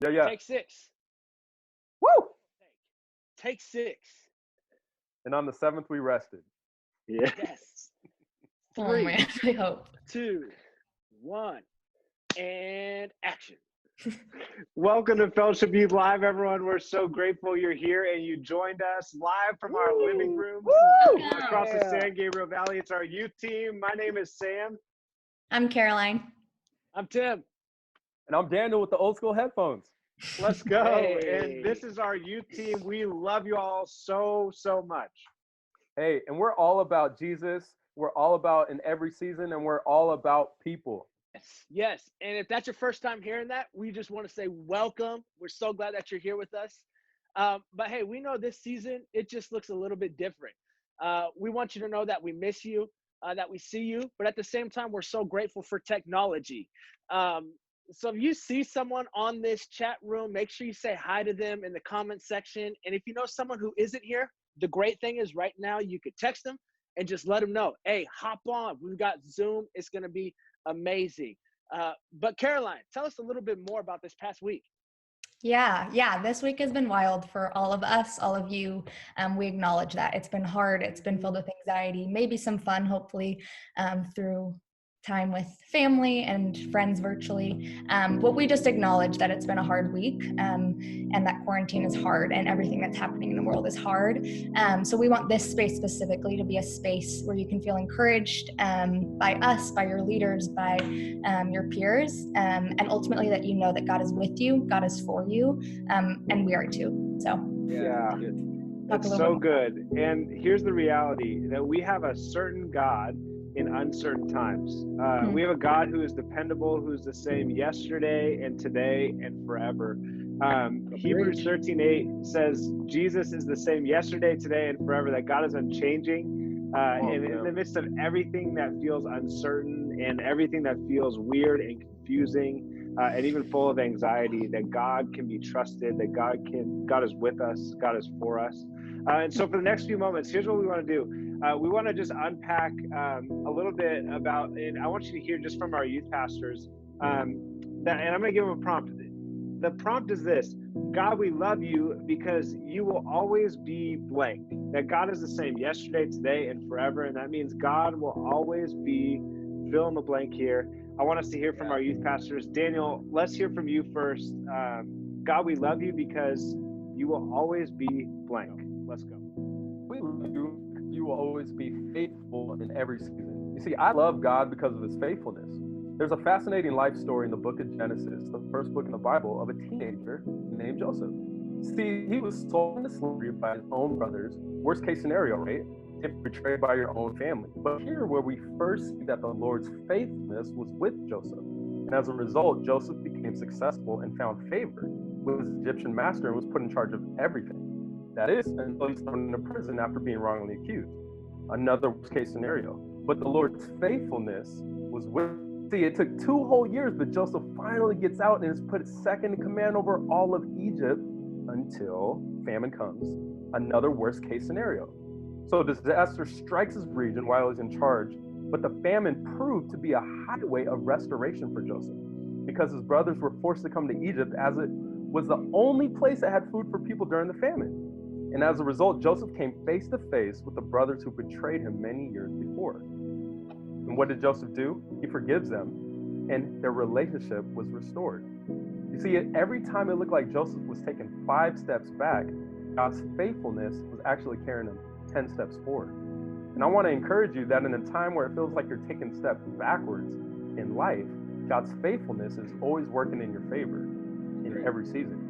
Yeah. Take 6. Woo! Take 6. And on the 7th, we rested. Yeah. Yes. Oh 3, man, I hope. 2, 1, and action. Welcome to Fellowship Youth Live, everyone. We're so grateful you're here and you joined us live from our living rooms across the San Gabriel Valley. It's our youth team. My name is Sam. I'm Caroline. I'm Tim. And I'm Daniel with the old school headphones. Let's go. Hey. And this is our youth team. We love you all so, so much. Hey, and we're all about Jesus. We're all about in every season, and we're all about people. Yes. And if that's your first time hearing that, we just want to say welcome. We're so glad that you're here with us. But hey, we know this season, it just looks a little bit different. We want you to know that we miss you, that we see you, but at the same time, we're so grateful for technology. So if you see someone on this chat room, make sure you say hi to them in the comment section. And if you know someone who isn't here, the great thing is right now you could text them and just let them know, hey, hop on. We've got Zoom. It's going to be amazing. But Caroline, tell us a little bit more about this past week. Yeah. This week has been wild for all of us, all of you. We acknowledge that. It's been hard. It's been filled with anxiety, maybe some fun, hopefully, through time with family and friends virtually. But we just acknowledge that it's been a hard week and that quarantine is hard and everything that's happening in the world is hard. So we want this space specifically to be a space where you can feel encouraged by us, by your leaders, by your peers, and ultimately that you know that God is with you, God is for you, and we are too. So Yeah. It's so good. And here's the reality that we have a certain God in uncertain times. We have a God who is dependable, who's the same yesterday and today and forever. Hebrews 13:8 says Jesus is the same yesterday, today, and forever, that God is unchanging. And in the midst of everything that feels uncertain and everything that feels weird and confusing and even full of anxiety, that God can be trusted, that God is with us, God is for us. And so for the next few moments, here's what we want to do. We want to just unpack a little bit about, and I want you to hear just from our youth pastors, and I'm going to give them a prompt. The prompt is this: God, we love you because you will always be blank. That God is the same yesterday, today, and forever, and that means God will always be fill in the blank here. I want us to hear from our youth pastors. Daniel, let's hear from you first. God, we love you because you will always be blank. Let's go. We love you. You will always be faithful in every season. You see, I love God because of his faithfulness. There's a fascinating life story in the book of Genesis, the first book in the Bible, of a teenager named Joseph. See, he was sold into slavery by his own brothers. Worst case scenario, right? Betrayed by your own family. But here where we first see that the Lord's faithfulness was with Joseph. And as a result, Joseph became successful and found favor with his Egyptian master and was put in charge of everything. That is, until he's thrown into prison after being wrongly accused. Another worst case scenario. But the Lord's faithfulness was with. See, it took 2 whole years, but Joseph finally gets out and is put second in command over all of Egypt until famine comes. Another worst case scenario. So disaster strikes his region while he's in charge, but the famine proved to be a highway of restoration for Joseph because his brothers were forced to come to Egypt as it was the only place that had food for people during the famine. And as a result, Joseph came face to face with the brothers who betrayed him many years before. And what did Joseph do? He forgives them, and their relationship was restored. You see, every time it looked like Joseph was taking 5 steps back, God's faithfulness was actually carrying him 10 steps forward. And I want to encourage you that in a time where it feels like you're taking steps backwards in life, God's faithfulness is always working in your favor in every season.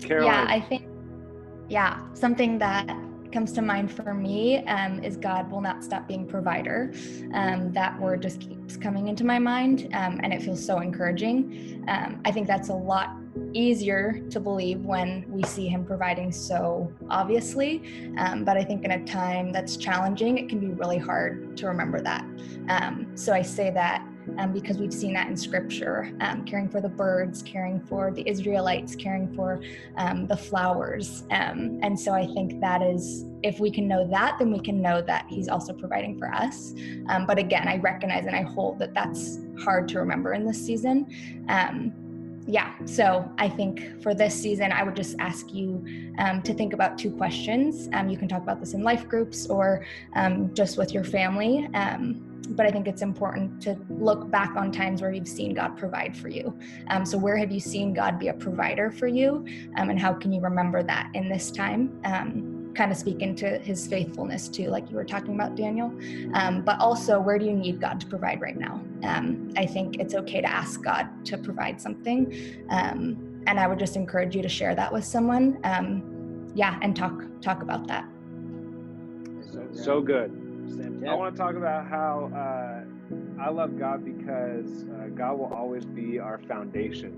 Caroline. Yeah, I think, something that comes to mind for me is God will not stop being provider. That word just keeps coming into my mind, and it feels so encouraging. I think that's a lot easier to believe when we see him providing so obviously, but I think in a time that's challenging, it can be really hard to remember that. So I say that because we've seen that in scripture, caring for the birds, caring for the Israelites, caring for the flowers. And so I think that is, if we can know that, then we can know that he's also providing for us. But again, I recognize and I hold that that's hard to remember in this season. Yeah, so I think for this season, I would just ask you to think about 2 questions. You can talk about this in life groups or just with your family. But I think it's important to look back on times where you've seen God provide for you. So where have you seen God be a provider for you? And how can you remember that in this time? Kind of speak into his faithfulness too, like you were talking about, Daniel. But also, where do you need God to provide right now? I think it's okay to ask God to provide something. And I would just encourage you to share that with someone. And talk about that. So good. Yeah. I want to talk about how I love God because God will always be our foundation.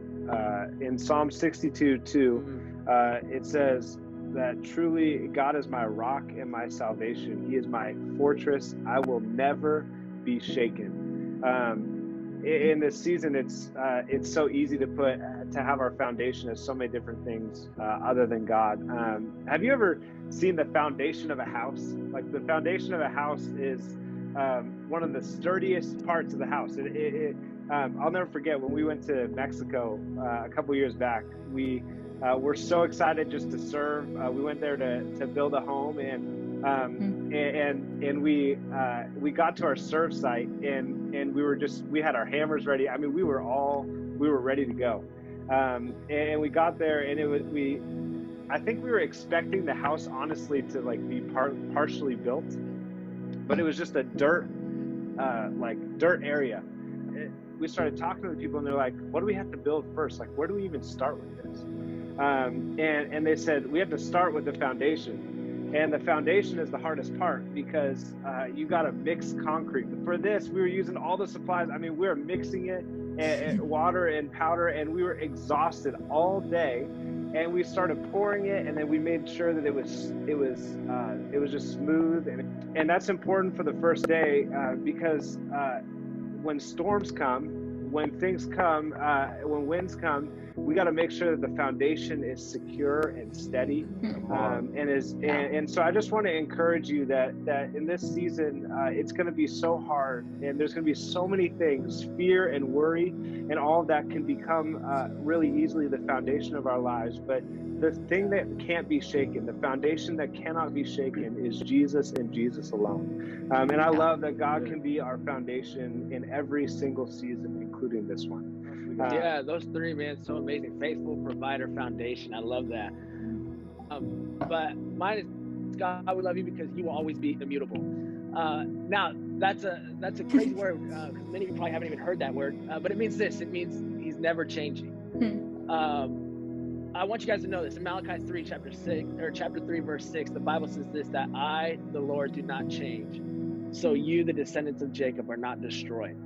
In Psalm 62:2, it says that truly God is my rock and my salvation. He is my fortress. I will never be shaken. In this season, it's so easy to have our foundation as so many different things other than God. Have you ever seen the foundation of a house? Like, the foundation of a house is one of the sturdiest parts of the house. I'll never forget when we went to Mexico a couple years back. We were so excited just to serve. We went there to build a home, and we got to our serve site, and we had our hammers ready. I mean, we were ready to go. And we got there, and I think we were expecting the house, honestly, to like be partially built, but it was just a dirt area. We started talking to the people, and they're like, "What do we have to build first? Like, where do we even start with this?" And they said, "We have to start with the foundation." And the foundation is the hardest part because you got to mix concrete. For this, we were using all the supplies. I mean, we were mixing it, and water and powder, and we were exhausted all day. And we started pouring it, and then we made sure that it was just smooth. And that's important for the first day because when storms come, when things come, when winds come, we got to make sure that the foundation is secure and steady. And so I just want to encourage you that in this season, it's going to be so hard, and there's going to be so many things, fear and worry, and all of that can become really easily the foundation of our lives. But the thing that can't be shaken, the foundation that cannot be shaken, is Jesus and Jesus alone. And I love that God can be our foundation in every single season, including this one. Yeah, those 3, man, so amazing. Faithful, provider, foundation. I love that. But mine is God, we love you because he will always be immutable. Now, that's a crazy word. Many of you probably haven't even heard that word, but it means this. It means he's never changing. I want you guys to know this. In Malachi 3, chapter 3, verse 6, the Bible says this, that I, the Lord, do not change. So you, the descendants of Jacob, are not destroyed.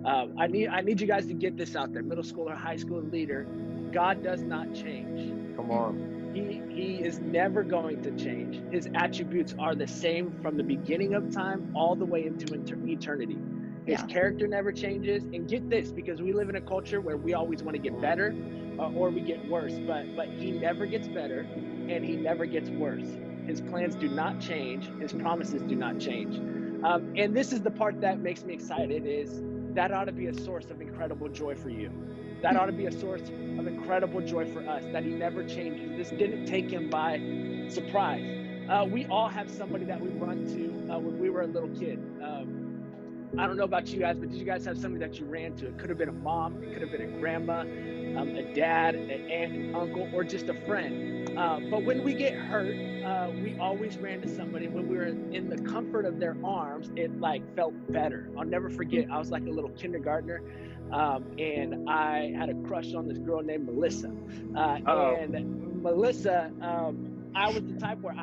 I need you guys to get this out there. Middle school or high school leader, God does not change. Come on. He is never going to change. His attributes are the same from the beginning of time all the way into eternity. His character never changes. And get this, because we live in a culture where we always want to get better or we get worse, but he never gets better and he never gets worse. His plans do not change. His promises do not change. And this is the part that makes me excited, is that ought to be a source of incredible joy for you. That ought to be a source of incredible joy for us, that he never changes. This didn't take him by surprise. We all have somebody that we run to when we were a little kid. I don't know about you guys, but did you guys have somebody that you ran to? It could have been a mom, it could have been a grandma, a dad, an aunt, an uncle, or just a friend. But when we get hurt, we always ran to somebody. When we were in the comfort of their arms, it felt better. I'll never forget, I was like a little kindergartner, and I had a crush on this girl named Melissa. And Melissa, I was the type where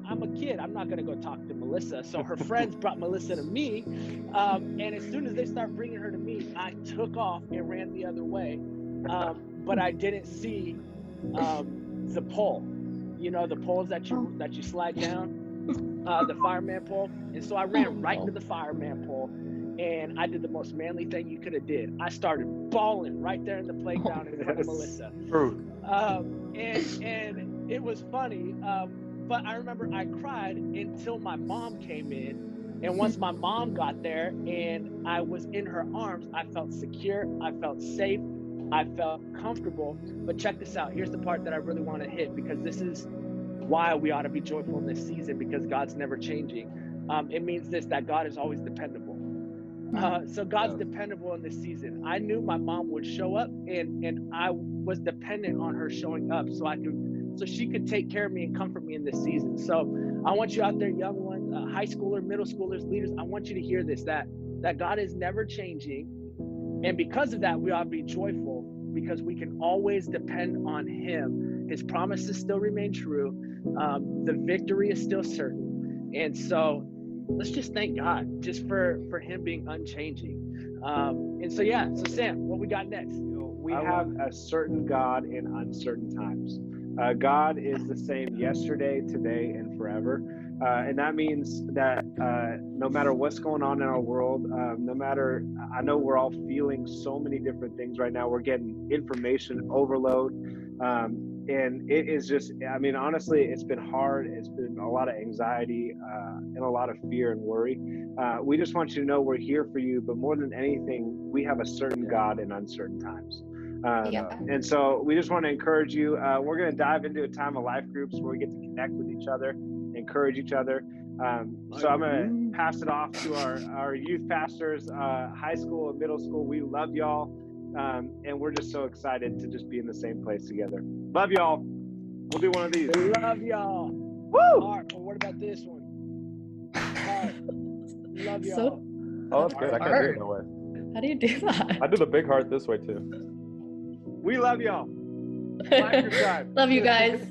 I'm a kid, I'm not going to go talk to Melissa. So her friends brought Melissa to me. And as soon as they start bringing her to me, I took off and ran the other way. But I didn't see the pole, the poles that you slide down, the fireman pole. And so I ran right into the fireman pole, and I did the most manly thing you could have did. I started bawling right there in the playground in front of Melissa. And it was funny. But I remember I cried until my mom came in. And once my mom got there and I was in her arms, I felt secure. I felt safe. I felt comfortable. But check this out. Here's the part that I really want to hit, because this is why we ought to be joyful in this season, because God's never changing. It means this, that God is always dependable. So God's dependable in this season. I knew my mom would show up, and I was dependent on her showing up so she could take care of me and comfort me in this season. So I want you out there, young ones, high schoolers, middle schoolers, leaders, I want you to hear this, that God is never changing. And because of that, we ought to be joyful, because we can always depend on him. His promises still remain true. The victory is still certain. And so let's just thank God just for him being unchanging. And so, yeah. So Sam, what we got next? We have a certain God in uncertain times. God is the same yesterday, today, and forever. And that means that no matter what's going on in our world, I know we're all feeling so many different things right now. We're getting information overload. And it is just, I mean, honestly, it's been hard. It's been a lot of anxiety and a lot of fear and worry. We just want you to know we're here for you. But more than anything, we have a certain God in uncertain times. And so we just want to encourage you. We're going to dive into a time of life groups where we get to connect with each other, encourage each other. So I'm going to pass it off to our youth pastors, high school and middle school. We love y'all. And we're just so excited to just be in the same place together. Love y'all. We'll do one of these. Love y'all. Woo! Art, well, what about this one? Art, love y'all. Oh, that's good. I can't do it that way. How do you do that? I do the big heart this way too. We love y'all. Life your time. Love you guys.